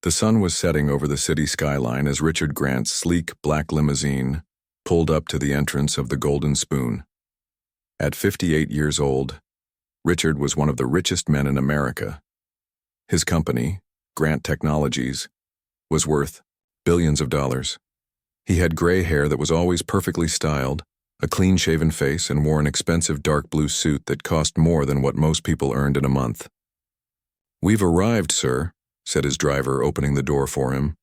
The sun was setting over the city skyline as Richard Grant's sleek black limousine pulled up to the entrance of the Golden Spoon. At 58 years old, Richard was one of the richest men in America. His company, Grant Technologies, was worth billions of dollars. He had gray hair that was always perfectly styled, a clean-shaven face, and wore an expensive dark blue suit that cost more than what most people earned in a month. "We've arrived, sir," said his driver, opening the door for him.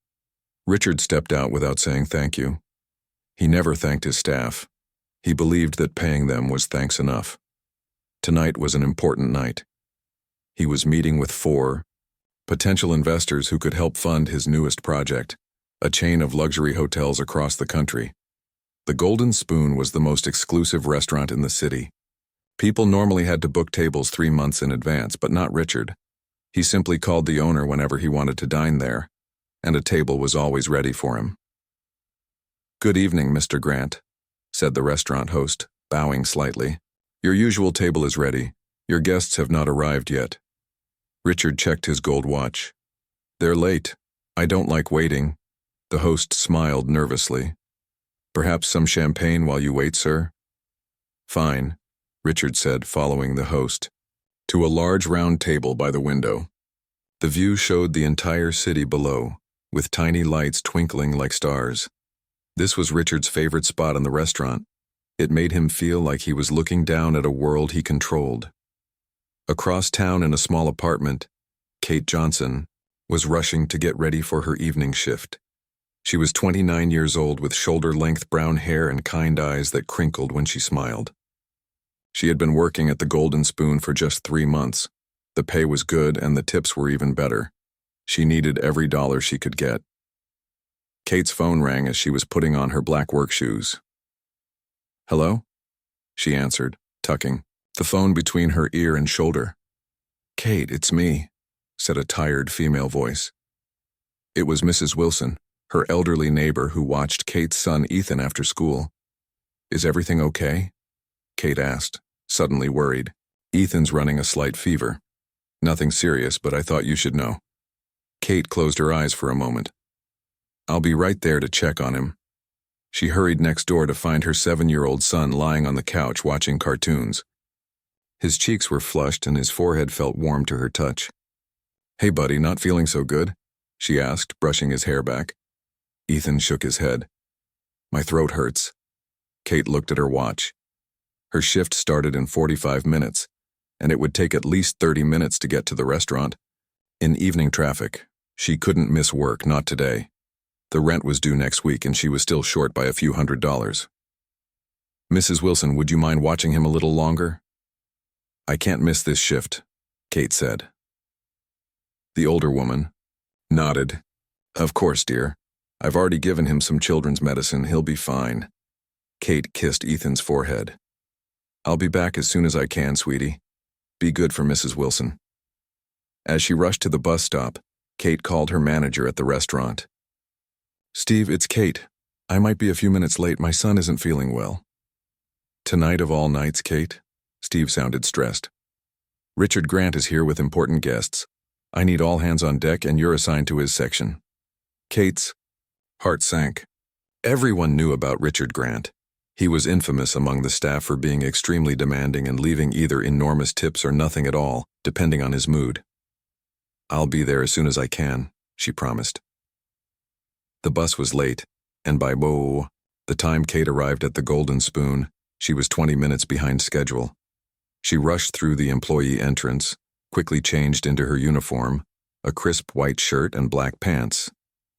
Richard stepped out without saying thank you. He never thanked his staff. He believed that paying them was thanks enough. Tonight was an important night. He was meeting with 4 potential investors who could help fund his newest project, a chain of luxury hotels across the country. The Golden Spoon was the most exclusive restaurant in the city. People normally had to book tables 3 months in advance, but not Richard. He simply called the owner whenever he wanted to dine there, and a table was always ready for him. "Good evening, Mr. Grant," said the restaurant host, bowing slightly. "Your usual table is ready. Your guests have not arrived yet." Richard checked his gold watch. "They're late. I don't like waiting." The host smiled nervously. "Perhaps some champagne while you wait, sir?" "Fine," Richard said, following the host to a large round table by the window. The view showed the entire city below, with tiny lights twinkling like stars. This was Richard's favorite spot in the restaurant. It made him feel like he was looking down at a world he controlled. Across town in a small apartment, Kate Johnson was rushing to get ready for her evening shift. She was 29 years old with shoulder-length brown hair and kind eyes that crinkled when she smiled. She had been working at the Golden Spoon for just 3 months. The pay was good and the tips were even better. She needed every dollar she could get. Kate's phone rang as she was putting on her black work shoes. "Hello?" she answered, tucking the phone between her ear and shoulder. "Kate, it's me," said a tired female voice. It was Mrs. Wilson, her elderly neighbor who watched Kate's son Ethan after school. "Is everything okay?" Kate asked, suddenly worried. "Ethan's running a slight fever. Nothing serious, but I thought you should know." Kate closed her eyes for a moment. "I'll be right there to check on him." She hurried next door to find her 7-year-old son lying on the couch watching cartoons. His cheeks were flushed and his forehead felt warm to her touch. "Hey buddy, not feeling so good?" she asked, brushing his hair back. Ethan shook his head. "My throat hurts." Kate looked at her watch. Her shift started in 45 minutes, and it would take at least 30 minutes to get to the restaurant. In evening traffic, she couldn't miss work, not today. The rent was due next week and she was still short by a few $100s. "Mrs. Wilson, would you mind watching him a little longer?" "I can't miss this shift," Kate said. The older woman nodded. "Of course, dear. I've already given him some children's medicine. He'll be fine." Kate kissed Ethan's forehead. "I'll be back as soon as I can, sweetie. Be good for Mrs. Wilson." As she rushed to the bus stop, Kate called her manager at the restaurant. "Steve, it's Kate. I might be a few minutes late. My son isn't feeling well." "Tonight of all nights, Kate?" Steve sounded stressed. "Richard Grant is here with important guests. I need all hands on deck and you're assigned to his section." Kate's heart sank. Everyone knew about Richard Grant. He was infamous among the staff for being extremely demanding and leaving either enormous tips or nothing at all, depending on his mood. "I'll be there as soon as I can," she promised. The bus was late, and by the time Kate arrived at the Golden Spoon, she was 20 minutes behind schedule. She rushed through the employee entrance, quickly changed into her uniform, a crisp white shirt and black pants,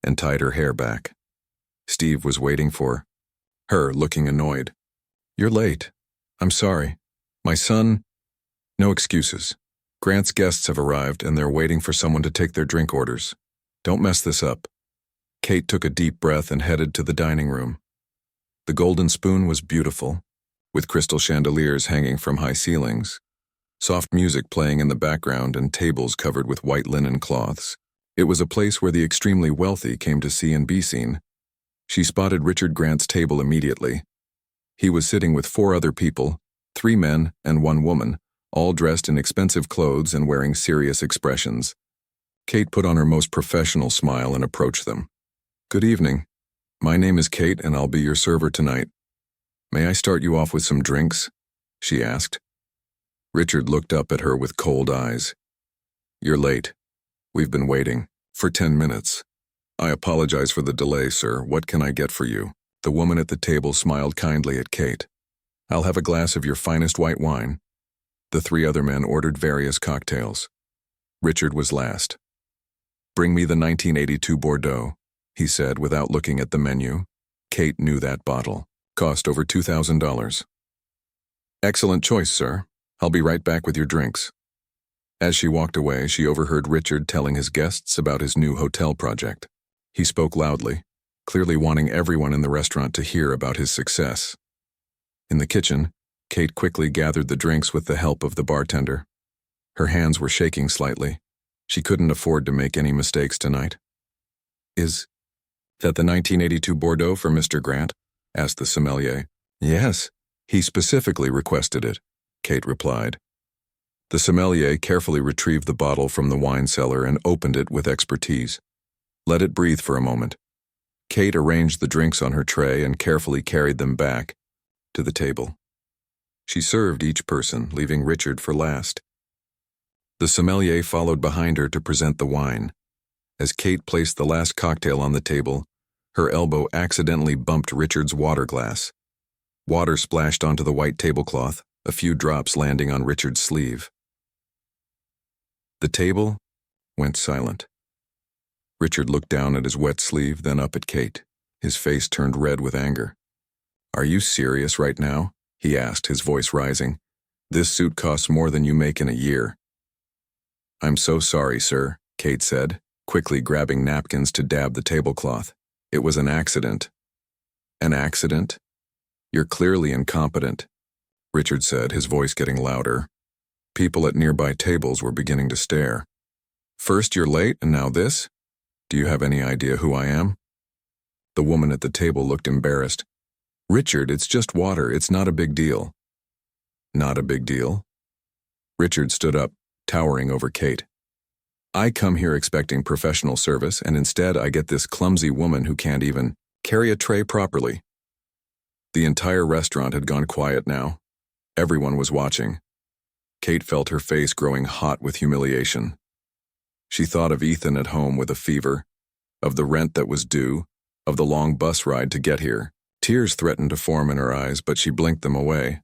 and tied her hair back. Steve was waiting for her, looking annoyed. "You're late. I'm sorry. My son—" "No excuses. Grant's guests have arrived and they're waiting for someone to take their drink orders. Don't mess this up." Kate took a deep breath and headed to the dining room. The Golden Spoon was beautiful, with crystal chandeliers hanging from high ceilings, soft music playing in the background, and tables covered with white linen cloths. It was a place where the extremely wealthy came to see and be seen. She spotted Richard Grant's table immediately. He was sitting with 4 other people, 3 men and 1 woman, all dressed in expensive clothes and wearing serious expressions. Kate put on her most professional smile and approached them. "Good evening. My name is Kate and I'll be your server tonight. May I start you off with some drinks?" she asked. Richard looked up at her with cold eyes. "You're late. We've been waiting for 10 minutes. I apologize for the delay, sir. What can I get for you?" The woman at the table smiled kindly at Kate. "I'll have a glass of your finest white wine." The three other men ordered various cocktails. Richard was last. "Bring me the 1982 Bordeaux," he said without looking at the menu. Kate knew that bottle. Cost over $2,000. "Excellent choice, sir. I'll be right back with your drinks." As she walked away, she overheard Richard telling his guests about his new hotel project. He spoke loudly, clearly wanting everyone in the restaurant to hear about his success. In the kitchen, Kate quickly gathered the drinks with the help of the bartender. Her hands were shaking slightly. She couldn't afford to make any mistakes tonight. "Is that the 1982 Bordeaux for Mr. Grant?" asked the sommelier. "Yes, he specifically requested it," Kate replied. The sommelier carefully retrieved the bottle from the wine cellar and opened it with expertise. Let it breathe for a moment. Kate arranged the drinks on her tray and carefully carried them back to the table. She served each person, leaving Richard for last. The sommelier followed behind her to present the wine. As Kate placed the last cocktail on the table, her elbow accidentally bumped Richard's water glass. Water splashed onto the white tablecloth, a few drops landing on Richard's sleeve. The table went silent. Richard looked down at his wet sleeve, then up at Kate. His face turned red with anger. "Are you serious right now?" he asked, his voice rising. "This suit costs more than you make in a year." "I'm so sorry, sir," Kate said, quickly grabbing napkins to dab the tablecloth. "It was an accident." "An accident? You're clearly incompetent," Richard said, his voice getting louder. People at nearby tables were beginning to stare. "First you're late, and now this? Do you have any idea who I am?" The woman at the table looked embarrassed. "Richard, it's just water. It's not a big deal." "Not a big deal?" Richard stood up, towering over Kate. "I come here expecting professional service, and instead I get this clumsy woman who can't even carry a tray properly." The entire restaurant had gone quiet now. Everyone was watching. Kate felt her face growing hot with humiliation. She thought of Ethan at home with a fever, of the rent that was due, of the long bus ride to get here. Tears threatened to form in her eyes, but she blinked them away.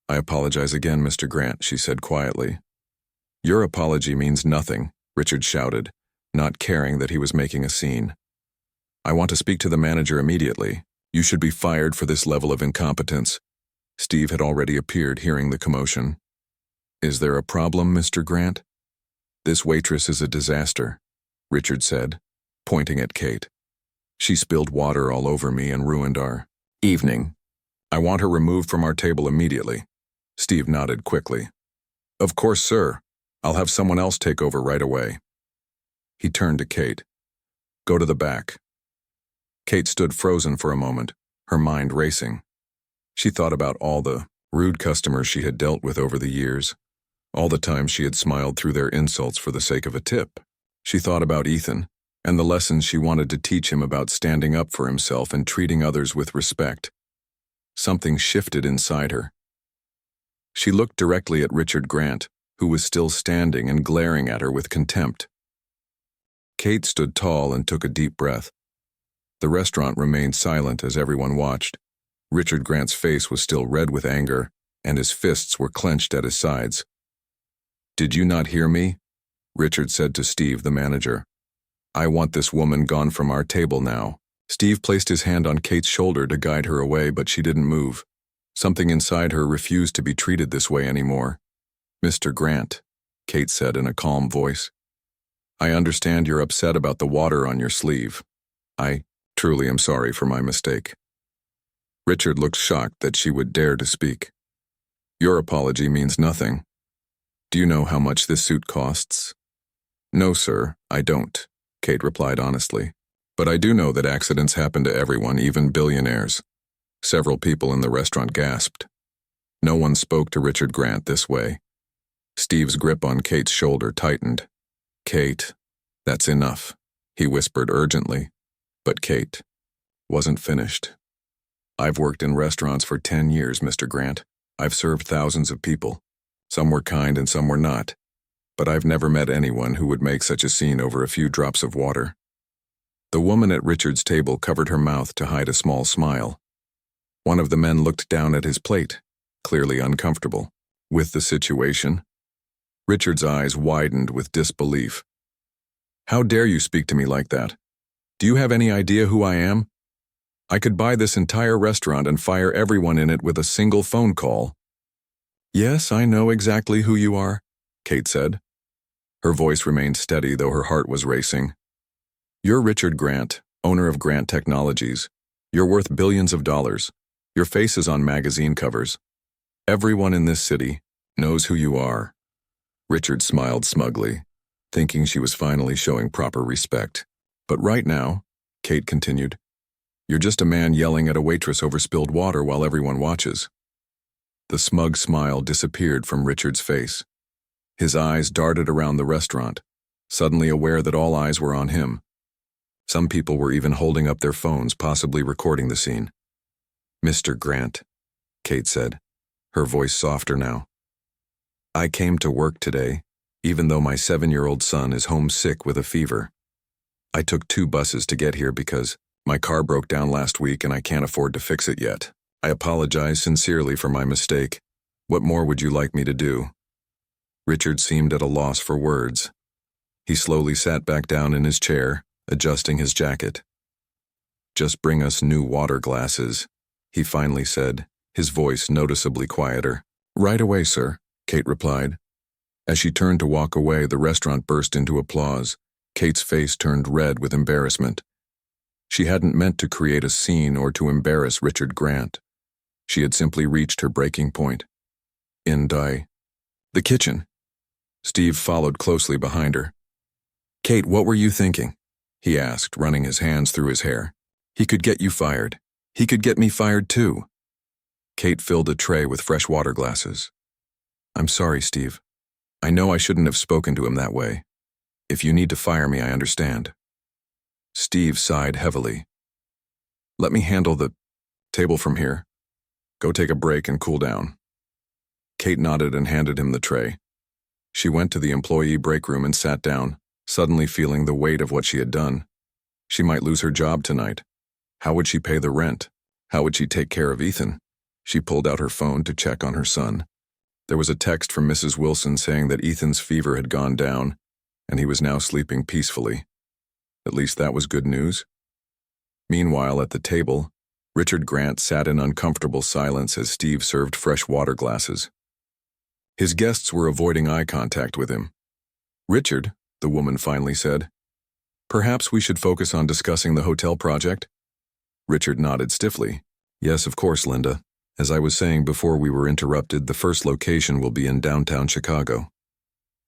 "I apologize again, Mr. Grant," she said quietly. "Your apology means nothing," Richard shouted, not caring that he was making a scene. "I want to speak to the manager immediately. You should be fired for this level of incompetence." Steve had already appeared, hearing the commotion. "Is there a problem, Mr. Grant?" "This waitress is a disaster," Richard said, pointing at Kate. "She spilled water all over me and ruined our evening. I want her removed from our table immediately." Steve nodded quickly. "Of course, sir. I'll have someone else take over right away." He turned to Kate. "Go to the back." Kate stood frozen for a moment, her mind racing. She thought about all the rude customers she had dealt with over the years, all the times she had smiled through their insults for the sake of a tip. She thought about Ethan, and the lessons she wanted to teach him about standing up for himself and treating others with respect. Something shifted inside her. She looked directly at Richard Grant, who was still standing and glaring at her with contempt. Kate stood tall and took a deep breath. The restaurant remained silent as everyone watched. Richard Grant's face was still red with anger, and his fists were clenched at his sides. "Did you not hear me?" Richard said to Steve, the manager. "I want this woman gone from our table now." Steve placed his hand on Kate's shoulder to guide her away, but she didn't move. Something inside her refused to be treated this way anymore. "Mr. Grant," Kate said in a calm voice, "I understand you're upset about the water on your sleeve. I truly am sorry for my mistake." Richard looked shocked that she would dare to speak. "Your apology means nothing. Do you know how much this suit costs?" "No, sir, I don't," Kate replied honestly. "But I do know that accidents happen to everyone, even billionaires." Several people in the restaurant gasped. No one spoke to Richard Grant this way. Steve's grip on Kate's shoulder tightened. "Kate," That's enough, he whispered urgently. But Kate wasn't finished. I've worked in restaurants for 10 years, Mr. Grant. I've served thousands of people. Some were kind and some were not. But I've never met anyone who would make such a scene over a few drops of water. The woman at Richard's table covered her mouth to hide a small smile. One of the men looked down at his plate, clearly uncomfortable with the situation. Richard's eyes widened with disbelief. How dare you speak to me like that? Do you have any idea who I am? I could buy this entire restaurant and fire everyone in it with a single phone call. Yes, I know exactly who you are, Kate said. Her voice remained steady, though her heart was racing. You're Richard Grant, owner of Grant Technologies. You're worth billions of dollars. Your face is on magazine covers. Everyone in this city knows who you are. Richard smiled smugly, thinking she was finally showing proper respect. But right now, Kate continued, you're just a man yelling at a waitress over spilled water while everyone watches. The smug smile disappeared from Richard's face. His eyes darted around the restaurant, suddenly aware that all eyes were on him. Some people were even holding up their phones, possibly recording the scene. Mr. Grant, Kate said, her voice softer now. I came to work today, even though my 7-year-old son is homesick with a fever. I took 2 buses to get here because my car broke down last week and I can't afford to fix it yet. I apologize sincerely for my mistake. What more would you like me to do? Richard seemed at a loss for words. He slowly sat back down in his chair, adjusting his jacket. Just bring us new water glasses, he finally said, his voice noticeably quieter. Right away, sir, Kate replied. As she turned to walk away, the restaurant burst into applause. Kate's face turned red with embarrassment. She hadn't meant to create a scene or to embarrass Richard Grant. She had simply reached her breaking point. The kitchen. Steve followed closely behind her. Kate, what were you thinking? He asked, running his hands through his hair. He could get you fired. He could get me fired too. Kate filled a tray with fresh water glasses. I'm sorry, Steve. I know I shouldn't have spoken to him that way. If you need to fire me, I understand. Steve sighed heavily. Let me handle the table from here. Go take a break and cool down. Kate nodded and handed him the tray. She went to the employee break room and sat down, suddenly feeling the weight of what she had done. She might lose her job tonight. How would she pay the rent? How would she take care of Ethan? She pulled out her phone to check on her son. There was a text from Mrs. Wilson saying that Ethan's fever had gone down, and he was now sleeping peacefully. At least that was good news. Meanwhile, at the table, Richard Grant sat in uncomfortable silence as Steve served fresh water glasses. His guests were avoiding eye contact with him. Richard, the woman finally said, perhaps we should focus on discussing the hotel project? Richard nodded stiffly. Yes, of course, Linda. As I was saying before we were interrupted, the first location will be in downtown Chicago.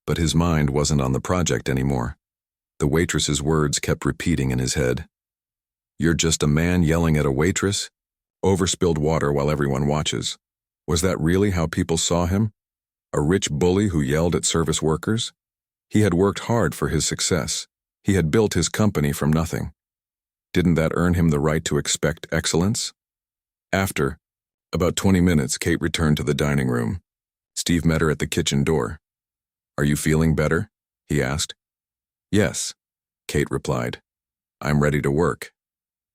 But his mind wasn't on the project anymore. The waitress's words kept repeating in his head. You're just a man yelling at a waitress? Over spilled water while everyone watches. Was that really how people saw him? A rich bully who yelled at service workers? He had worked hard for his success. He had built his company from nothing. Didn't that earn him the right to expect excellence? After about 20 minutes, Kate returned to the dining room. Steve met her at the kitchen door. Are you feeling better? He asked. Yes, Kate replied. I'm ready to work.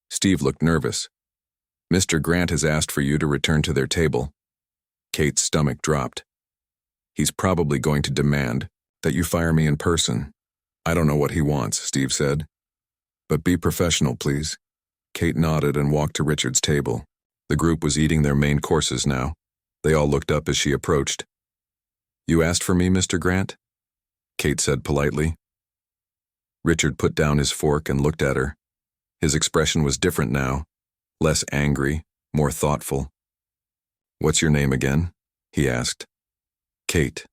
Steve looked nervous. Mr. Grant has asked for you to return to their table. Kate's stomach dropped. He's probably going to demand that you fire me in person. I don't know what he wants, Steve said. But be professional, please. Kate nodded and walked to Richard's table. The group was eating their main courses now. They all looked up as she approached. You asked for me, Mr. Grant? Kate said politely. Richard put down his fork and looked at her. His expression was different now, less angry, more thoughtful. What's your name again? He asked. Kate.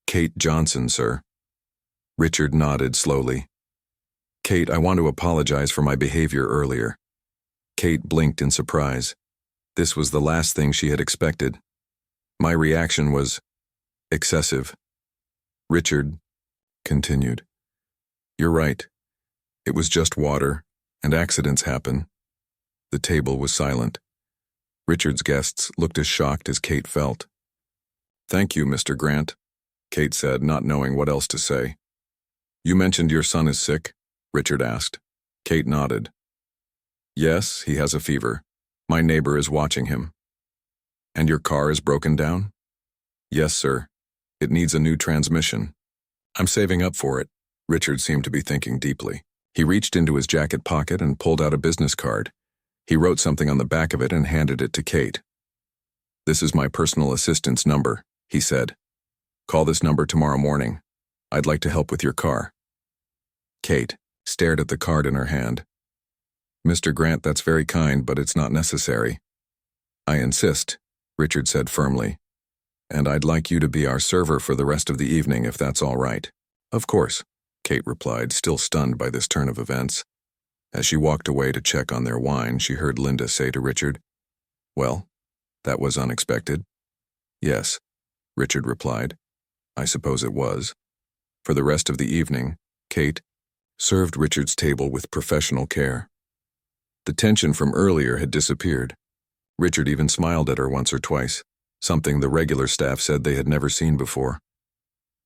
Kate Johnson, sir. Richard nodded slowly. Kate, I want to apologize for my behavior earlier. Kate blinked in surprise. This was the last thing she had expected. My reaction was excessive. Richard continued. You're right. It was just water, and accidents happen. The table was silent. Richard's guests looked as shocked as Kate felt. Thank you, Mr. Grant, Kate said, not knowing what else to say. You mentioned your son is sick? Richard asked. Kate nodded. Yes, he has a fever. My neighbor is watching him. And your car is broken down? Yes, sir. It needs a new transmission. I'm saving up for it. Richard seemed to be thinking deeply. He reached into his jacket pocket and pulled out a business card. He wrote something on the back of it and handed it to Kate. This is my personal assistant's number, he said. Call this number tomorrow morning. I'd like to help with your car. Kate stared at the card in her hand. Mr. Grant, that's very kind, but it's not necessary. I insist, Richard said firmly. And I'd like you to be our server for the rest of the evening if that's all right. Of course, Kate replied, still stunned by this turn of events. As she walked away to check on their wine, she heard Linda say to Richard, Well, that was unexpected. Yes, Richard replied. I suppose it was. For the rest of the evening, Kate served Richard's table with professional care. The tension from earlier had disappeared. Richard even smiled at her once or twice, something the regular staff said they had never seen before.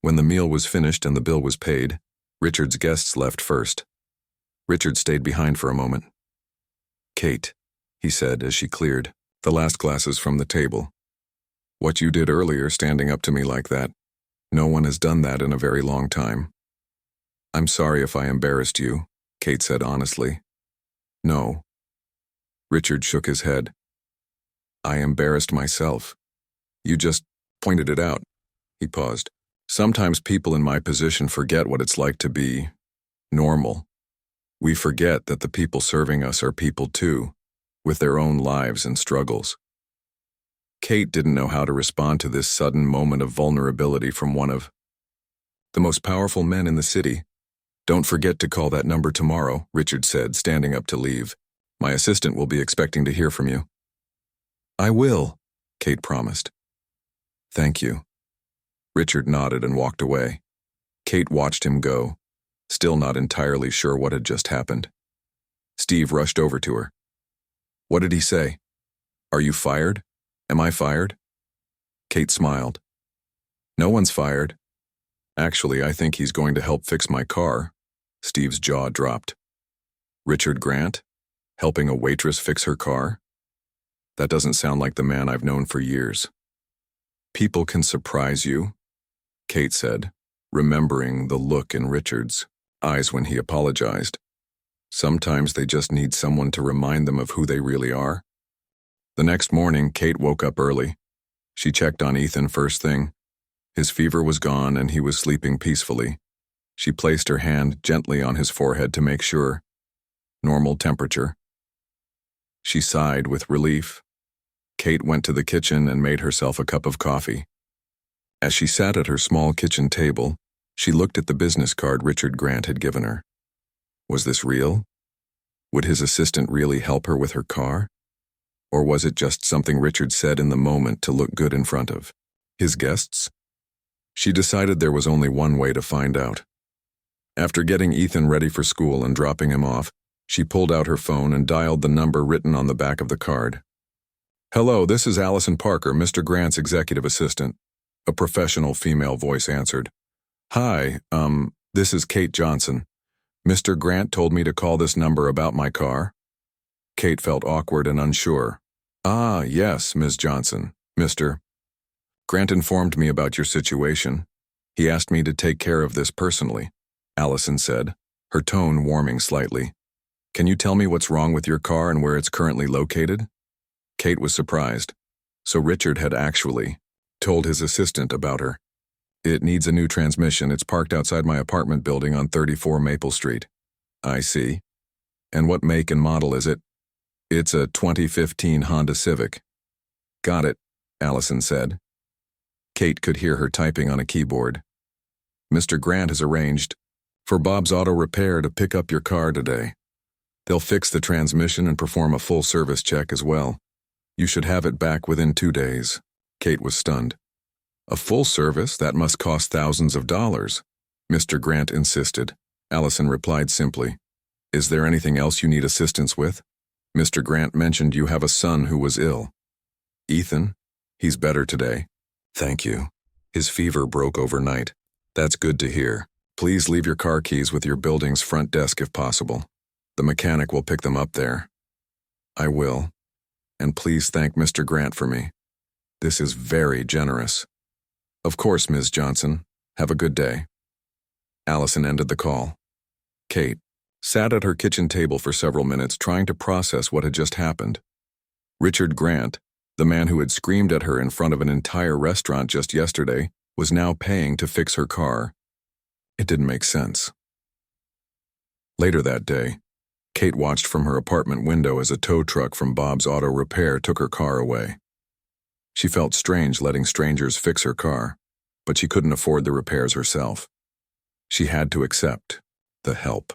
When the meal was finished and the bill was paid, Richard's guests left first. Richard stayed behind for a moment. Kate, he said as she cleared the last glasses from the table. What you did earlier, standing up to me like that, no one has done that in a very long time. I'm sorry if I embarrassed you, Kate said honestly. No. Richard shook his head. I embarrassed myself. You just pointed it out. He paused. Sometimes people in my position forget what it's like to be normal. We forget that the people serving us are people too, with their own lives and struggles. Kate didn't know how to respond to this sudden moment of vulnerability from one of the most powerful men in the city. Don't forget to call that number tomorrow, Richard said, standing up to leave. My assistant will be expecting to hear from you. I will, Kate promised. Thank you. Richard nodded and walked away. Kate watched him go, still not entirely sure what had just happened. Steve rushed over to her. What did he say? Are you fired? Am I fired? Kate smiled. No one's fired. Actually, I think he's going to help fix my car. Steve's jaw dropped. Richard Grant? Helping a waitress fix her car? That doesn't sound like the man I've known for years. People can surprise you, Kate said, remembering the look in Richard's eyes when he apologized. Sometimes they just need someone to remind them of who they really are. The next morning, Kate woke up early. She checked on Ethan first thing. His fever was gone and he was sleeping peacefully. She placed her hand gently on his forehead to make sure. Normal temperature. She sighed with relief. Kate went to the kitchen and made herself a cup of coffee. As she sat at her small kitchen table, she looked at the business card Richard Grant had given her. Was this real? Would his assistant really help her with her car? Or was it just something Richard said in the moment to look good in front of his guests? She decided there was only one way to find out. After getting Ethan ready for school and dropping him off, she pulled out her phone and dialed the number written on the back of the card. Hello, this is Allison Parker, Mr. Grant's executive assistant. A professional female voice answered. Hi, this is Kate Johnson. Mr. Grant told me to call this number about my car. Kate felt awkward and unsure. Ah, yes, Ms. Johnson. Mr. Grant informed me about your situation. He asked me to take care of this personally, Allison said, her tone warming slightly. Can you tell me what's wrong with your car and where it's currently located? Kate was surprised. So Richard had actually told his assistant about her. It needs a new transmission. It's parked outside my apartment building on 34 Maple Street. I see. And what make and model is it? It's a 2015 Honda Civic. Got it, Allison said. Kate could hear her typing on a keyboard. Mr. Grant has arranged for Bob's Auto Repair to pick up your car today. They'll fix the transmission and perform a full service check as well. You should have it back within 2 days. Kate was stunned. A full service? That must cost thousands of dollars, Mr. Grant insisted. Allison replied simply. Is there anything else you need assistance with? Mr. Grant mentioned you have a son who was ill. Ethan? He's better today. Thank you. His fever broke overnight. That's good to hear. Please leave your car keys with your building's front desk if possible. The mechanic will pick them up there. I will. And please thank Mr. Grant for me. This is very generous. Of course, Ms. Johnson. Have a good day. Allison ended the call. Kate sat at her kitchen table for several minutes trying to process what had just happened. Richard Grant, the man who had screamed at her in front of an entire restaurant just yesterday, was now paying to fix her car. It didn't make sense. Later that day, Kate watched from her apartment window as a tow truck from Bob's Auto Repair took her car away. She felt strange letting strangers fix her car, but she couldn't afford the repairs herself. She had to accept the help.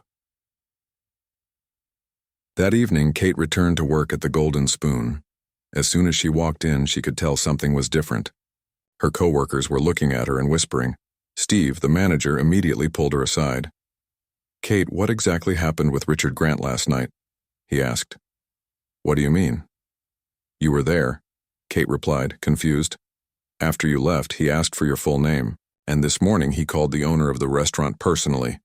That evening, Kate returned to work at the Golden Spoon. As soon as she walked in, she could tell something was different. Her coworkers were looking at her and whispering. Steve, the manager, immediately pulled her aside. Kate, what exactly happened with Richard Grant last night? He asked. What do you mean? You were there, Kate replied, confused. After you left, he asked for your full name, and this morning he called the owner of the restaurant personally.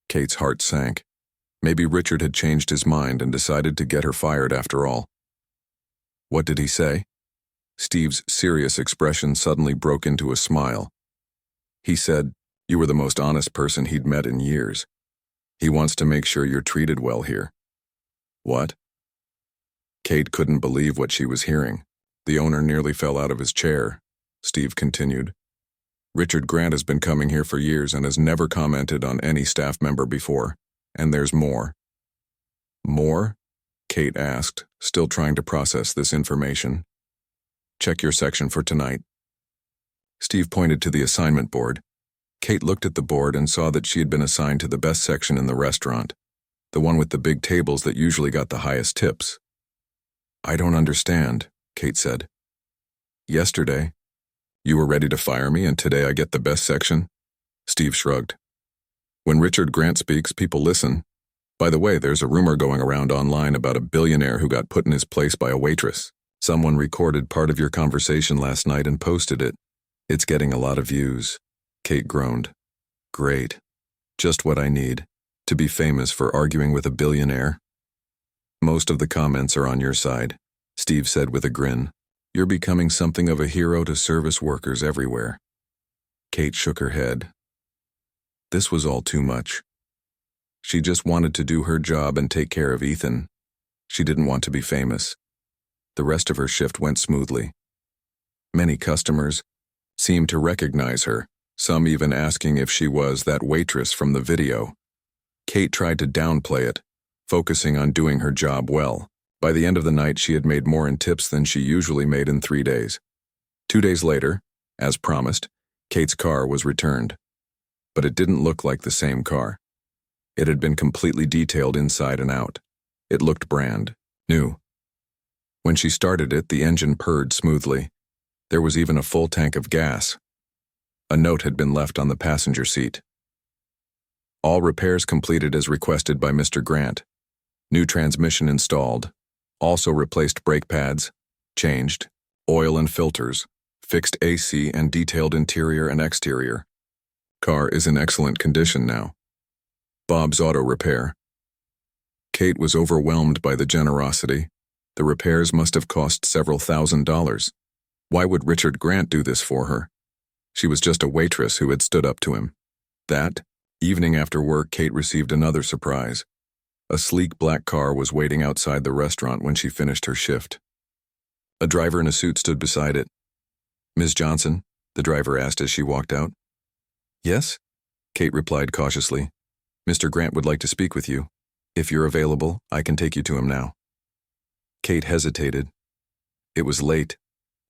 Kate's heart sank. Maybe Richard had changed his mind and decided to get her fired after all. What did he say? Steve's serious expression suddenly broke into a smile. He said, you were the most honest person he'd met in years. He wants to make sure you're treated well here. What? Kate couldn't believe what she was hearing. The owner nearly fell out of his chair. Steve continued. Richard Grant has been coming here for years and has never commented on any staff member before. And there's more. More? Kate asked, still trying to process this information. Check your section for tonight. Steve pointed to the assignment board. Kate looked at the board and saw that she had been assigned to the best section in the restaurant, the one with the big tables that usually got the highest tips. I don't understand, Kate said. Yesterday, you were ready to fire me and today I get the best section? Steve shrugged. When Richard Grant speaks, people listen. By the way, there's a rumor going around online about a billionaire who got put in his place by a waitress. Someone recorded part of your conversation last night and posted it. It's getting a lot of views. Kate groaned. Great. Just what I need. To be famous for arguing with a billionaire. Most of the comments are on your side, Steve said with a grin. You're becoming something of a hero to service workers everywhere. Kate shook her head. This was all too much. She just wanted to do her job and take care of Ethan. She didn't want to be famous. The rest of her shift went smoothly. Many customers seemed to recognize her, some even asking if she was that waitress from the video. Kate tried to downplay it, focusing on doing her job well. By the end of the night, she had made more in tips than she usually made in 3 days. 2 days later, as promised, Kate's car was returned. But it didn't look like the same car. It had been completely detailed inside and out. It looked brand new. When she started it, the engine purred smoothly. There was even a full tank of gas. A note had been left on the passenger seat. All repairs completed as requested by Mr. Grant. New transmission installed. Also replaced brake pads, changed, oil and filters, fixed AC and detailed interior and exterior. Car is in excellent condition now. Bob's Auto Repair. Kate was overwhelmed by the generosity. The repairs must have cost several $1,000s. Why would Richard Grant do this for her? She was just a waitress who had stood up to him. That evening after work, Kate received another surprise. A sleek black car was waiting outside the restaurant when she finished her shift. A driver in a suit stood beside it. Ms. Johnson, the driver asked as she walked out. Yes? Kate replied cautiously. Mr. Grant would like to speak with you. If you're available, I can take you to him now. Kate hesitated. It was late,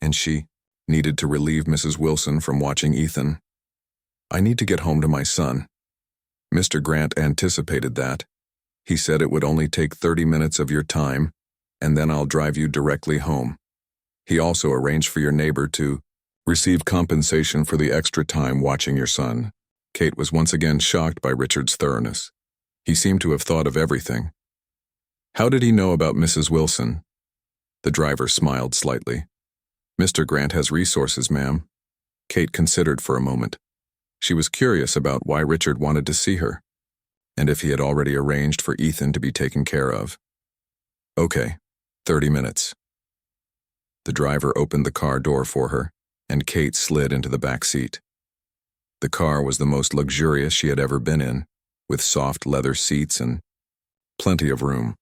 and she needed to relieve Mrs. Wilson from watching Ethan. I need to get home to my son. Mr. Grant anticipated that. He said it would only take 30 minutes of your time, and then I'll drive you directly home. He also arranged for your neighbor to receive compensation for the extra time watching your son. Kate was once again shocked by Richard's thoroughness. He seemed to have thought of everything. How did he know about Mrs. Wilson? The driver smiled slightly. Mr. Grant has resources, ma'am. Kate considered for a moment. She was curious about why Richard wanted to see her, and if he had already arranged for Ethan to be taken care of. Okay, 30 minutes. The driver opened the car door for her, and Kate slid into the back seat. The car was the most luxurious she had ever been in, with soft leather seats and plenty of room.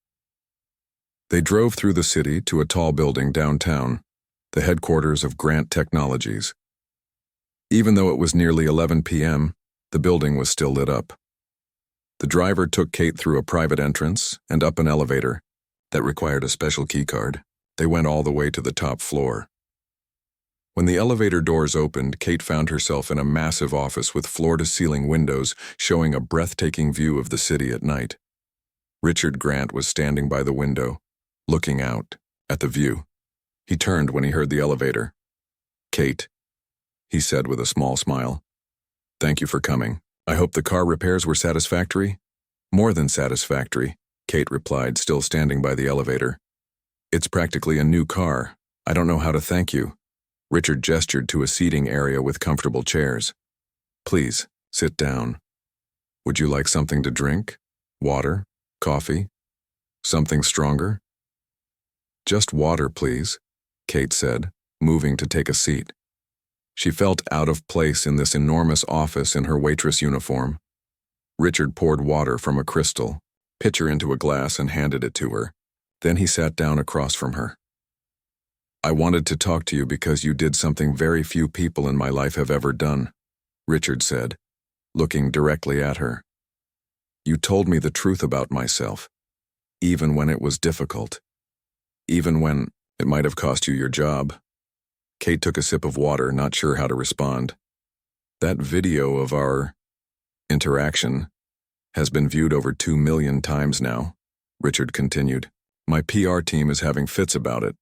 They drove through the city to a tall building downtown, the headquarters of Grant Technologies. Even though it was nearly 11 p.m., the building was still lit up. The driver took Kate through a private entrance and up an elevator that required a special keycard. They went all the way to the top floor. When the elevator doors opened, Kate found herself in a massive office with floor-to-ceiling windows showing a breathtaking view of the city at night. Richard Grant was standing by the window, looking out at the view. He turned when he heard the elevator. "Kate," he said with a small smile. "Thank you for coming. I hope the car repairs were satisfactory?" "More than satisfactory," Kate replied, still standing by the elevator. "It's practically a new car. I don't know how to thank you." Richard gestured to a seating area with comfortable chairs. "Please, sit down. Would you like something to drink? Water? Coffee? Something stronger?" "Just water, please," Kate said, moving to take a seat. She felt out of place in this enormous office in her waitress uniform. Richard poured water from a crystal pitcher into a glass and handed it to her. Then he sat down across from her. "I wanted to talk to you because you did something very few people in my life have ever done," Richard said, looking directly at her. "You told me the truth about myself, even when it was difficult, even when it might have cost you your job." Kate took a sip of water, not sure how to respond. "That video of our interaction has been viewed over 2 million times now," Richard continued. "My PR team is having fits about it."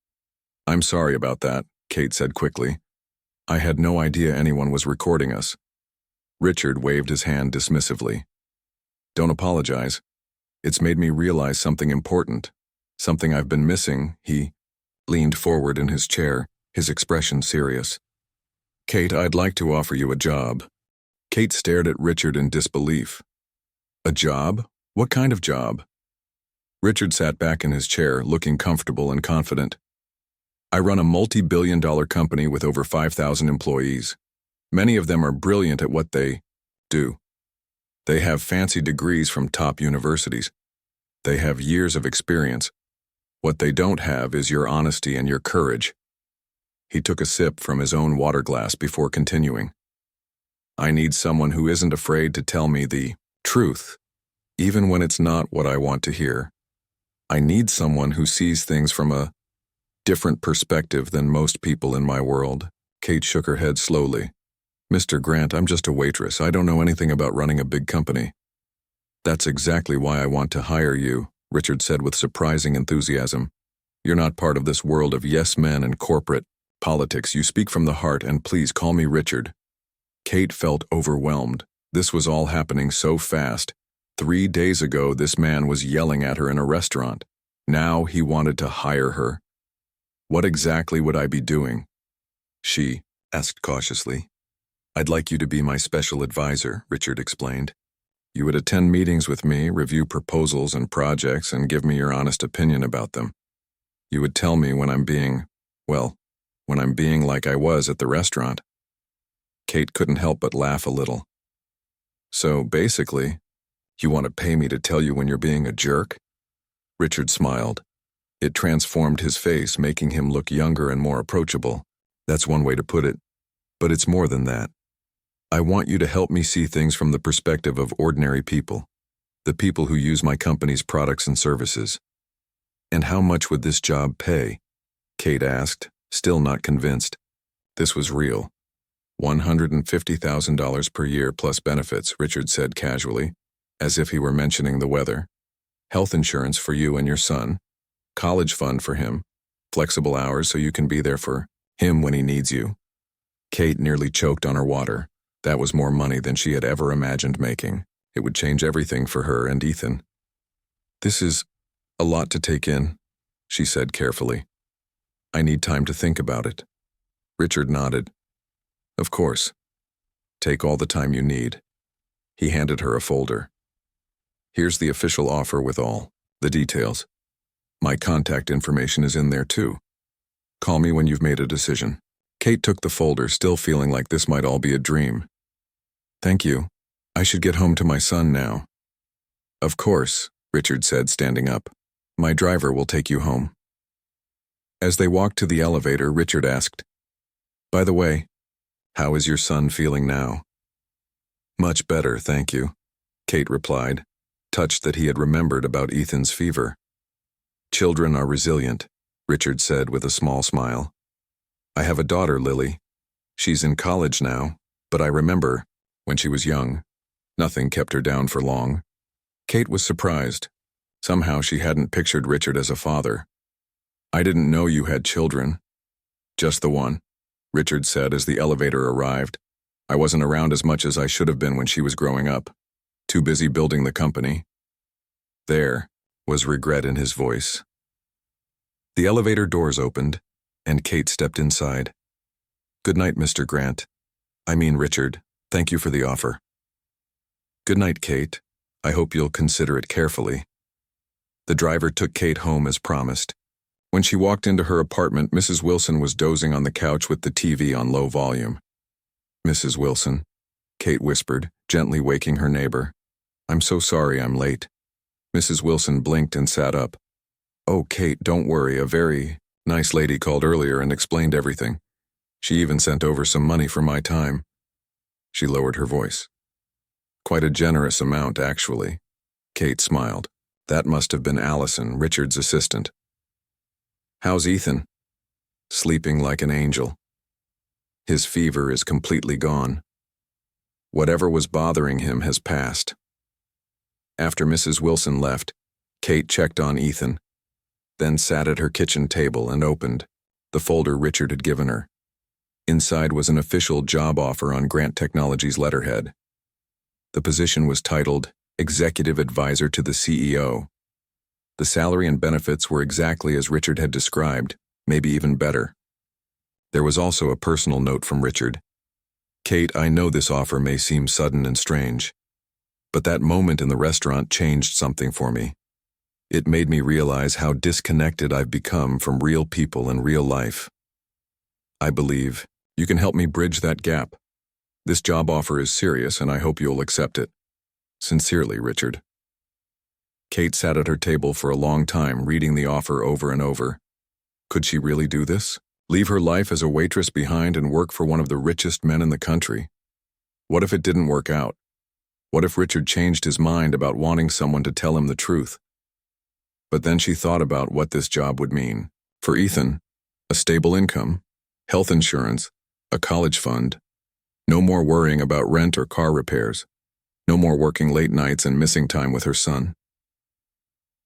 "I'm sorry about that," Kate said quickly. "I had no idea anyone was recording us." Richard waved his hand dismissively. "Don't apologize. It's made me realize something important, something I've been missing." He leaned forward in his chair, his expression serious. "Kate, I'd like to offer you a job." Kate stared at Richard in disbelief. "A job? What kind of job?" Richard sat back in his chair, looking comfortable and confident. "I run a multi-billion-dollar company with over 5,000 employees. Many of them are brilliant at what they do. They have fancy degrees from top universities. They have years of experience. What they don't have is your honesty and your courage." He took a sip from his own water glass before continuing. "I need someone who isn't afraid to tell me the truth, even when it's not what I want to hear. I need someone who sees things from a different perspective than most people in my world." Kate shook her head slowly. "Mr. Grant, I'm just a waitress. I don't know anything about running a big company." "That's exactly why I want to hire you," Richard said with surprising enthusiasm. "You're not part of this world of yes men and corporate politics. You speak from the heart, and please call me Richard." Kate felt overwhelmed. This was all happening so fast. 3 days ago, this man was yelling at her in a restaurant. Now he wanted to hire her. "What exactly would I be doing?" she asked cautiously. "I'd like you to be my special advisor," Richard explained. "You would attend meetings with me, review proposals and projects, and give me your honest opinion about them. You would tell me when I'm being like I was at the restaurant." Kate couldn't help but laugh a little. "So, basically, you want to pay me to tell you when you're being a jerk?" Richard smiled. It transformed his face, making him look younger and more approachable. "That's one way to put it. But it's more than that. I want you to help me see things from the perspective of ordinary people, the people who use my company's products and services." "And how much would this job pay?" Kate asked, still not convinced. This was real. $150,000 per year plus benefits, Richard said casually, as if he were mentioning the weather. "Health insurance for you and your son, college fund for him, flexible hours so you can be there for him when he needs you." Kate nearly choked on her water. That was more money than she had ever imagined making. It would change everything for her and Ethan. "This is a lot to take in," she said carefully. "I need time to think about it." Richard nodded. "Of course. Take all the time you need." He handed her a folder. "Here's the official offer with all the details. My contact information is in there too. Call me when you've made a decision." Kate took the folder, still feeling like this might all be a dream. "Thank you. I should get home to my son now." "Of course," Richard said, standing up. "My driver will take you home." As they walked to the elevator, Richard asked, "By the way, how is your son feeling now?" "Much better, thank you," Kate replied, touched that he had remembered about Ethan's fever. "Children are resilient," Richard said with a small smile. "I have a daughter, Lily. She's in college now, but I remember, when she was young, nothing kept her down for long." Kate was surprised. Somehow she hadn't pictured Richard as a father. "I didn't know you had children." "Just the one," Richard said as the elevator arrived. "I wasn't around as much as I should have been when she was growing up. Too busy building the company." There was regret in his voice. The elevator doors opened, and Kate stepped inside. "Good night, Mr. Grant. I mean Richard. Thank you for the offer." "Good night, Kate. I hope you'll consider it carefully." The driver took Kate home as promised. When she walked into her apartment, Mrs. Wilson was dozing on the couch with the TV on low volume. "Mrs. Wilson," Kate whispered, gently waking her neighbor. "I'm so sorry I'm late." Mrs. Wilson blinked and sat up. "Oh, Kate, don't worry. A very nice lady called earlier and explained everything. She even sent over some money for my time." She lowered her voice. "Quite a generous amount, actually." Kate smiled. That must have been Allison, Richard's assistant. "How's Ethan?" "Sleeping like an angel. His fever is completely gone. Whatever was bothering him has passed." After Mrs. Wilson left, Kate checked on Ethan, then sat at her kitchen table and opened the folder Richard had given her. Inside was an official job offer on Grant Technologies' letterhead. The position was titled Executive Advisor to the CEO. The salary and benefits were exactly as Richard had described, maybe even better. There was also a personal note from Richard. "Kate, I know this offer may seem sudden and strange, but that moment in the restaurant changed something for me. It made me realize how disconnected I've become from real people and real life. I believe you can help me bridge that gap. This job offer is serious, and I hope you'll accept it. Sincerely, Richard." Kate sat at her table for a long time, reading the offer over and over. Could she really do this? Leave her life as a waitress behind and work for one of the richest men in the country? What if it didn't work out? What if Richard changed his mind about wanting someone to tell him the truth? But then she thought about what this job would mean. For Ethan, a stable income, health insurance, a college fund. No more worrying about rent or car repairs. No more working late nights and missing time with her son.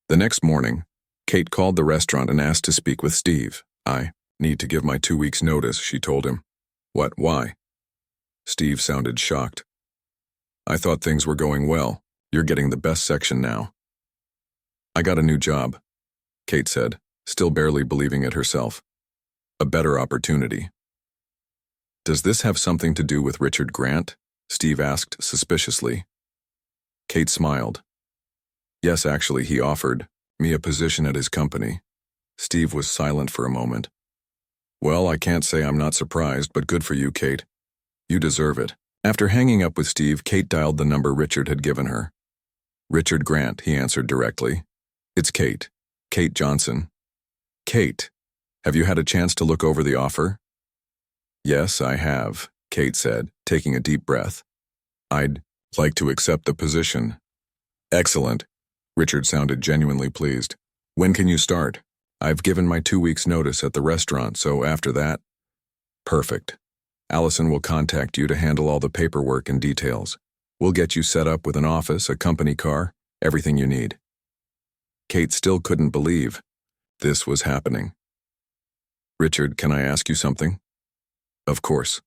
The next morning, Kate called the restaurant and asked to speak with Steve. "I need to give my 2 weeks' notice," she told him. "What, why?" Steve sounded shocked. "I thought things were going well. You're getting the best section now." "I got a new job," Kate said, still barely believing it herself. "A better opportunity." "Does this have something to do with Richard Grant?" Steve asked suspiciously. Kate smiled. "Yes, actually, he offered me a position at his company." Steve was silent for a moment. "Well, I can't say I'm not surprised, but good for you, Kate. You deserve it." After hanging up with Steve, Kate dialed the number Richard had given her. "Richard Grant," he answered directly. "It's Kate. Kate Johnson." "Kate, have you had a chance to look over the offer?" "Yes, I have," Kate said, taking a deep breath. "I'd like to accept the position." "Excellent." Richard sounded genuinely pleased. "When can you start?" "I've given my 2 weeks' notice at the restaurant, so after that." "Perfect. Allison will contact you to handle all the paperwork and details. We'll get you set up with an office, a company car, everything you need." Kate still couldn't believe this was happening. "Richard, can I ask you something?" "Of course.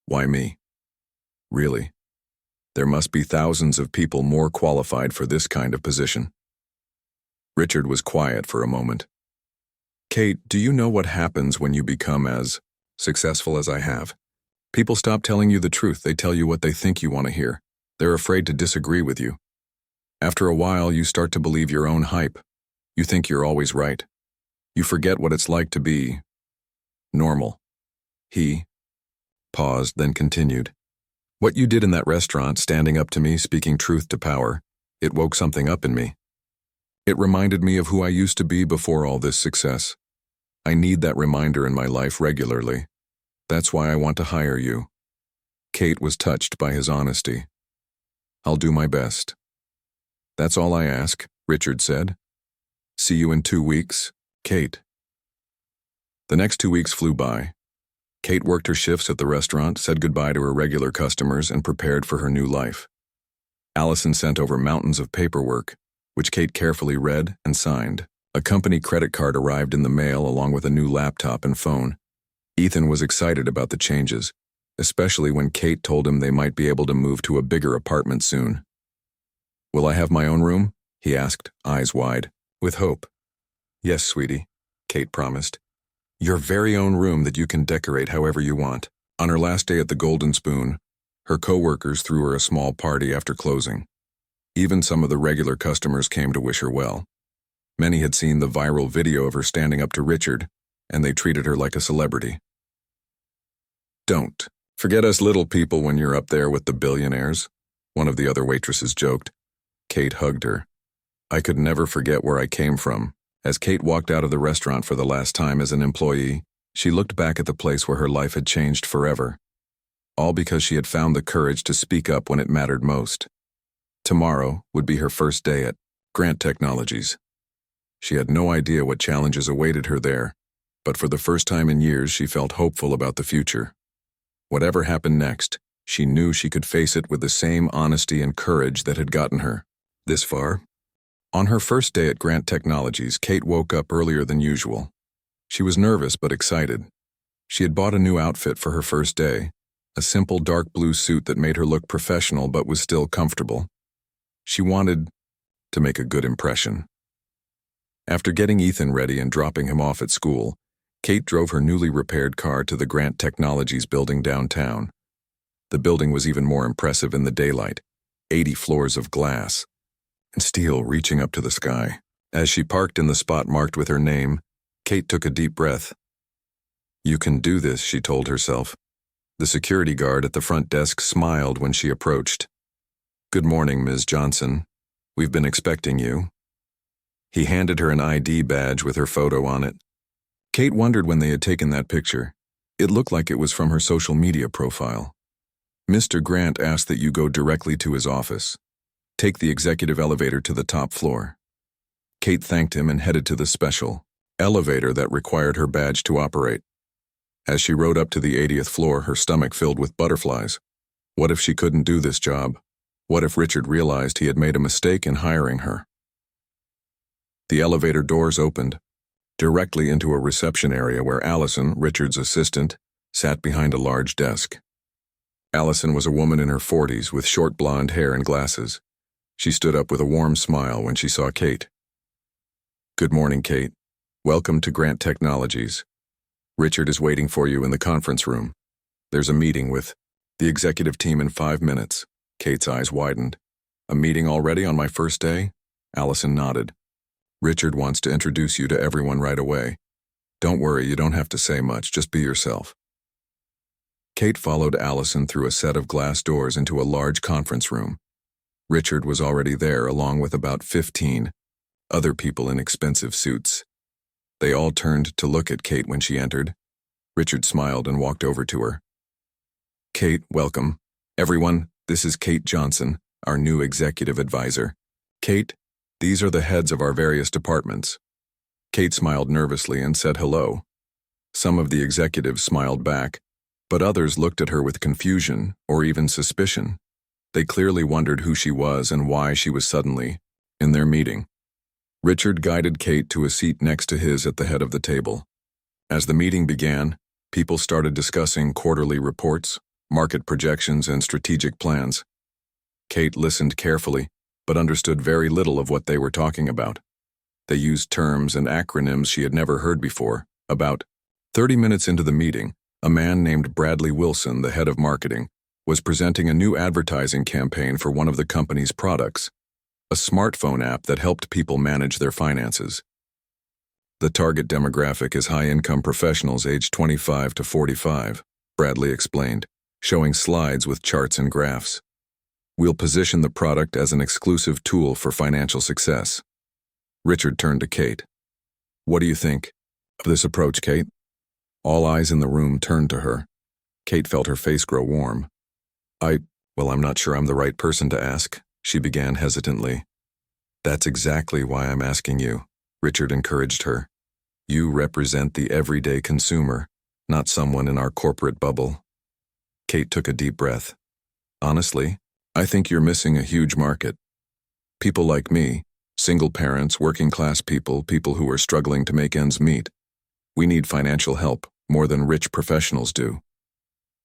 Why me?" Really? There must be thousands of people more qualified for this kind of position. Richard was quiet for a moment. Kate, do you know what happens when you become as successful as I have? People stop telling you the truth. They tell you what they think you want to hear. They're afraid to disagree with you. After a while, you start to believe your own hype. You think you're always right. You forget what it's like to be normal. He paused, then continued. What you did in that restaurant, standing up to me, speaking truth to power, it woke something up in me. It reminded me of who I used to be before all this success. I need that reminder in my life regularly. That's why I want to hire you. Kate was touched by his honesty. I'll do my best. That's all I ask, Richard said. See you in 2 weeks, Kate. The next 2 weeks flew by. Kate worked her shifts at the restaurant, said goodbye to her regular customers, and prepared for her new life. Allison sent over mountains of paperwork, which Kate carefully read and signed. A company credit card arrived in the mail along with a new laptop and phone. Ethan was excited about the changes, especially when Kate told him they might be able to move to a bigger apartment soon. Will I have my own room? He asked, eyes wide, with hope. Yes, sweetie, Kate promised. Your very own room that you can decorate however you want. On her last day at the Golden Spoon, her co-workers threw her a small party after closing. Even some of the regular customers came to wish her well. Many had seen the viral video of her standing up to Richard, and they treated her like a celebrity. Don't forget us little people when you're up there with the billionaires, one of the other waitresses joked. Kate hugged her. I could never forget where I came from. As Kate walked out of the restaurant for the last time as an employee, she looked back at the place where her life had changed forever. All because she had found the courage to speak up when it mattered most. Tomorrow would be her first day at Grant Technologies. She had no idea what challenges awaited her there, but for the first time in years she felt hopeful about the future. Whatever happened next, she knew she could face it with the same honesty and courage that had gotten her this far. On her first day at Grant Technologies, Kate woke up earlier than usual. She was nervous but excited. She had bought a new outfit for her first day, a simple dark blue suit that made her look professional but was still comfortable. She wanted to make a good impression. After getting Ethan ready and dropping him off at school, Kate drove her newly repaired car to the Grant Technologies building downtown. The building was even more impressive in the daylight, 80 floors of glass and steel reaching up to the sky. As she parked in the spot marked with her name, Kate took a deep breath. You can do this, she told herself. The security guard at the front desk smiled when she approached. Good morning, Ms. Johnson. We've been expecting you. He handed her an ID badge with her photo on it. Kate wondered when they had taken that picture. It looked like it was from her social media profile. Mr. Grant asked that you go directly to his office. Take the executive elevator to the top floor. Kate thanked him and headed to the special elevator that required her badge to operate. As she rode up to the 80th floor, her stomach filled with butterflies. What if she couldn't do this job? What if Richard realized he had made a mistake in hiring her? The elevator doors opened, directly into a reception area where Allison, Richard's assistant, sat behind a large desk. Allison was a woman in her 40s with short blonde hair and glasses. She stood up with a warm smile when she saw Kate. Good morning, Kate. Welcome to Grant Technologies. Richard is waiting for you in the conference room. There's a meeting with the executive team in 5 minutes. Kate's eyes widened. A meeting already on my first day? Allison nodded. Richard wants to introduce you to everyone right away. Don't worry, you don't have to say much, just be yourself. Kate followed Allison through a set of glass doors into a large conference room. Richard was already there along with about 15 other people in expensive suits. They all turned to look at Kate when she entered. Richard smiled and walked over to her. Kate, welcome. Everyone, this is Kate Johnson, our new executive advisor. Kate, these are the heads of our various departments. Kate smiled nervously and said hello. Some of the executives smiled back, but others looked at her with confusion or even suspicion. They clearly wondered who she was and why she was suddenly in their meeting. Richard guided Kate to a seat next to his at the head of the table. As the meeting began, people started discussing quarterly reports, market projections, and strategic plans. Kate listened carefully, but understood very little of what they were talking about. They used terms and acronyms she had never heard before. About 30 minutes into the meeting, a man named Bradley Wilson, the head of marketing, was presenting a new advertising campaign for one of the company's products, a smartphone app that helped people manage their finances. The target demographic is high-income professionals aged 25 to 45, Bradley explained, showing slides with charts and graphs. We'll position the product as an exclusive tool for financial success. Richard turned to Kate. What do you think of this approach, Kate? All eyes in the room turned to her. Kate felt her face grow warm. I'm not sure I'm the right person to ask, she began hesitantly. That's exactly why I'm asking you, Richard encouraged her. You represent the everyday consumer, not someone in our corporate bubble. Kate took a deep breath. Honestly, I think you're missing a huge market. People like me, single parents, working-class people, people who are struggling to make ends meet. We need financial help more than rich professionals do.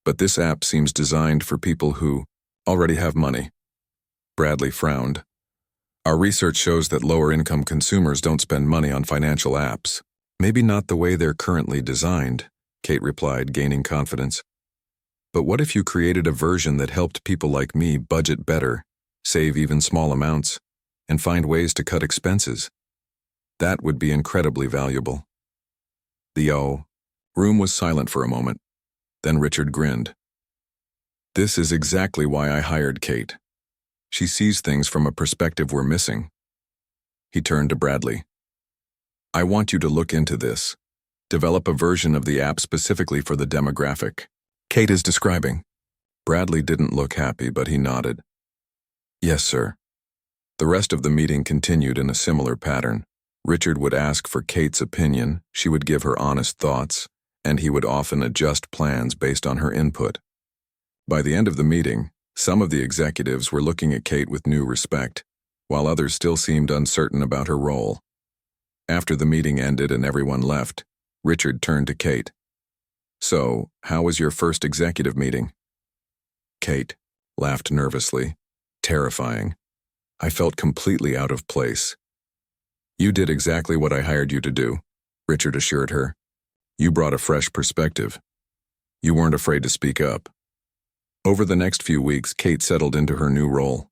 But this app seems designed for people who already have money. Bradley frowned. Our research shows that lower-income consumers don't spend money on financial apps. Maybe not the way they're currently designed, Kate replied, gaining confidence. But what if you created a version that helped people like me budget better, save even small amounts, and find ways to cut expenses? That would be incredibly valuable. The room was silent for a moment. Then Richard grinned. This is exactly why I hired Kate. She sees things from a perspective we're missing. He turned to Bradley. I want you to look into this. Develop a version of the app specifically for the demographic Kate is describing. Bradley didn't look happy, but he nodded. Yes, sir. The rest of the meeting continued in a similar pattern. Richard would ask for Kate's opinion, she would give her honest thoughts, and he would often adjust plans based on her input. By the end of the meeting, some of the executives were looking at Kate with new respect, while others still seemed uncertain about her role. After the meeting ended and everyone left, Richard turned to Kate. So, how was your first executive meeting? Kate laughed nervously. Terrifying. I felt completely out of place. You did exactly what I hired you to do, Richard assured her. You brought a fresh perspective. You weren't afraid to speak up. Over the next few weeks, Kate settled into her new role.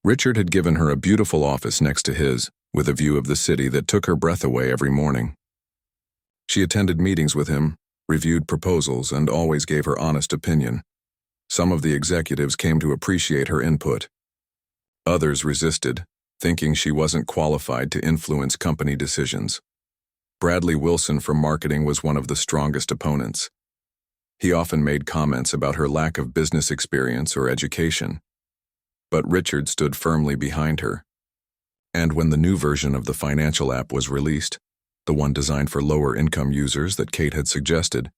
Richard had given her a beautiful office next to his, with a view of the city that took her breath away every morning. She attended meetings with him, reviewed proposals, and always gave her honest opinion. Some of the executives came to appreciate her input. Others resisted, thinking she wasn't qualified to influence company decisions. Bradley Wilson from marketing was one of the strongest opponents. He often made comments about her lack of business experience or education. But Richard stood firmly behind her. And when the new version of the financial app was released, the one designed for lower-income users that Kate had suggested,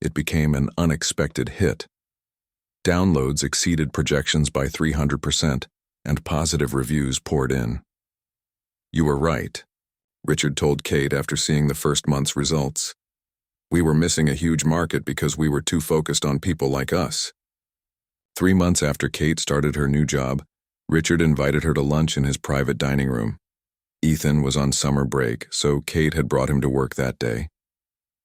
it became an unexpected hit. Downloads exceeded projections by 300%, and positive reviews poured in. You were right, Richard told Kate after seeing the first month's results. We were missing a huge market because we were too focused on people like us. 3 months after Kate started her new job, Richard invited her to lunch in his private dining room. Ethan was on summer break, so Kate had brought him to work that day.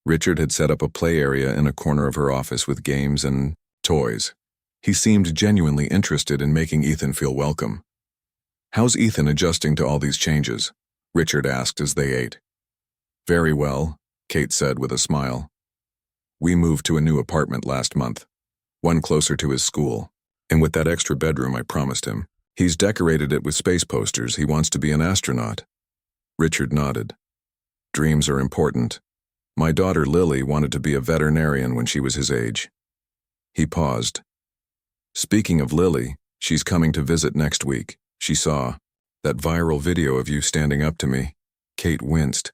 Richard had set up a play area in a corner of her office with games and toys. He seemed genuinely interested in making Ethan feel welcome. How's Ethan adjusting to all these changes? Richard asked as they ate. Very well, Kate said with a smile. We moved to a new apartment last month, one closer to his school, and with that extra bedroom I promised him. He's decorated it with space posters. He wants to be an astronaut. Richard nodded. Dreams are important. My daughter Lily wanted to be a veterinarian when she was his age. He paused. Speaking of Lily, she's coming to visit next week. She saw that viral video of you standing up to me. Kate winced.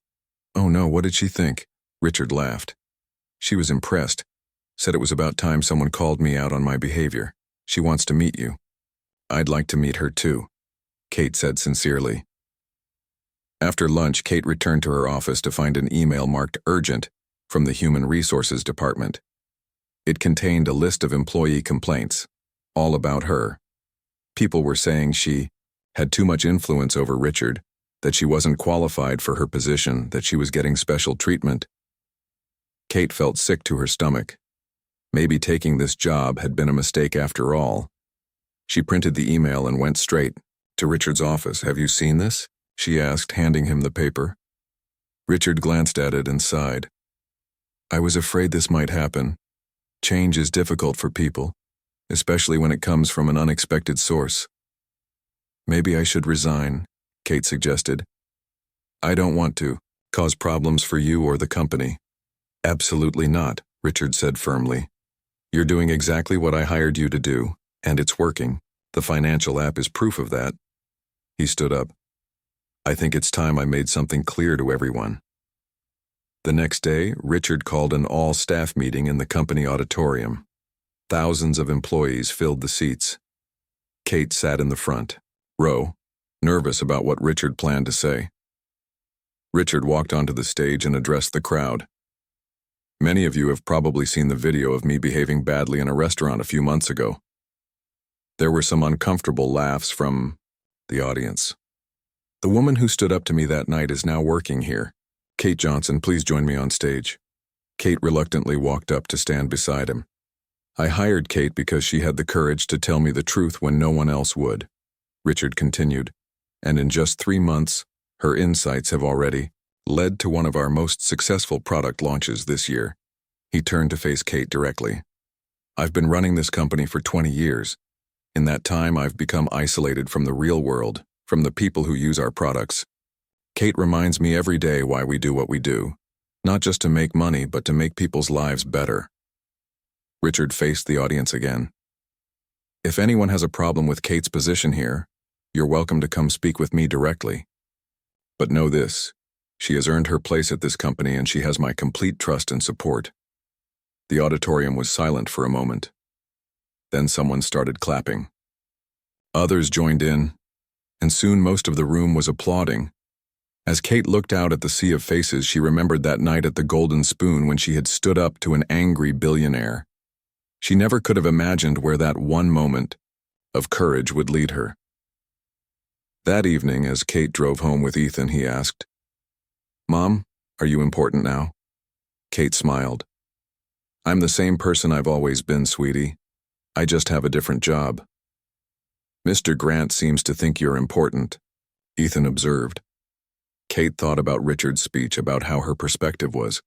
Oh no, what did she think? Richard laughed. She was impressed. Said it was about time someone called me out on my behavior. She wants to meet you. I'd like to meet her too, Kate said sincerely. After lunch, Kate returned to her office to find an email marked urgent from the Human Resources Department. It contained a list of employee complaints, all about her. People were saying she had too much influence over Richard, that she wasn't qualified for her position, that she was getting special treatment. Kate felt sick to her stomach. Maybe taking this job had been a mistake after all. She printed the email and went straight to Richard's office. "Have you seen this?" she asked, handing him the paper. Richard glanced at it and sighed. "I was afraid this might happen. Change is difficult for people, especially when it comes from an unexpected source." "Maybe I should resign," Kate suggested. "I don't want to cause problems for you or the company." "Absolutely not," Richard said firmly. "You're doing exactly what I hired you to do, and it's working. The financial app is proof of that." He stood up. "I think it's time I made something clear to everyone." The next day, Richard called an all-staff meeting in the company auditorium. Thousands of employees filled the seats. Kate sat in the front row, nervous about what Richard planned to say. Richard walked onto the stage and addressed the crowd. "Many of you have probably seen the video of me behaving badly in a restaurant a few months ago." There were some uncomfortable laughs from the audience. "The woman who stood up to me that night is now working here. Kate Johnson, please join me on stage." Kate reluctantly walked up to stand beside him. "I hired Kate because she had the courage to tell me the truth when no one else would," Richard continued, "and in just 3 months, her insights have already led to one of our most successful product launches this year." He turned to face Kate directly. "I've been running this company for 20 years. In that time, I've become isolated from the real world, from the people who use our products. Kate reminds me every day why we do what we do, not just to make money, but to make people's lives better." Richard faced the audience again. "If anyone has a problem with Kate's position here, you're welcome to come speak with me directly. But know this, she has earned her place at this company and she has my complete trust and support." The auditorium was silent for a moment. Then someone started clapping. Others joined in, and soon most of the room was applauding. As Kate looked out at the sea of faces, she remembered that night at the Golden Spoon when she had stood up to an angry billionaire. She never could have imagined where that one moment of courage would lead her. That evening, as Kate drove home with Ethan, he asked, "Mom, are you important now?" Kate smiled. "I'm the same person I've always been, sweetie. I just have a different job." "Mr. Grant seems to think you're important," Ethan observed. Kate thought about Richard's speech about how her perspective was